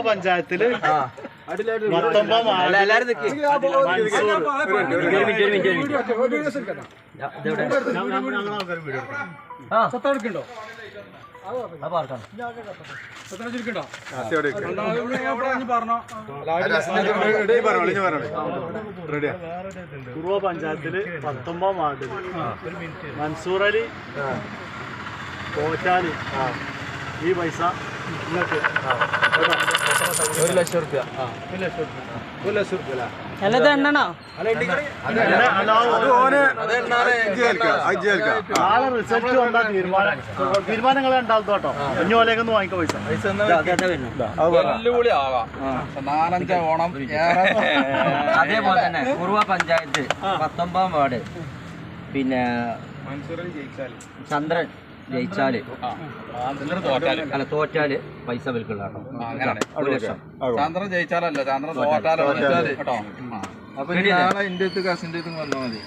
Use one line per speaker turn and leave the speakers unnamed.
പഞ്ചായത്തില് പൂർവ പഞ്ചായത്തില് 19 വാർഡില് മൻസൂർ അലി കോച്ചാലി ഈ പൈസ നിങ്ങൾക്ക് 1 ലക്ഷം റുപ്യ. 1 ലക്ഷം റുപ്യ നാളെ റിസൾട്ട് വന്നാൽ തീരുമാനങ്ങൾ ഉണ്ടാവും കേട്ടോ. കുഞ്ഞോലേക്കൊന്ന് വാങ്ങിക്കോ പൈസ.
വെല്ലുവിളി ആവാം 4-5 ഓണം.
അതേപോലെ തന്നെ പൂർവ പഞ്ചായത്ത് 19 വാർഡ് പിന്നെ ചന്ദ്രൻ ജയിച്ചാല് അല്ല തോറ്റാല് പൈസ വിൽക്കുള്ള
ചന്ദ്രൻ ജയിച്ചാലല്ല, ചന്ദ്രൻ തോറ്റാലോ കേട്ടോ. അപ്പൊ നാളെ എന്റെ അടുത്ത് കസിന്റെ അടുത്ത് വന്നാൽ മതി.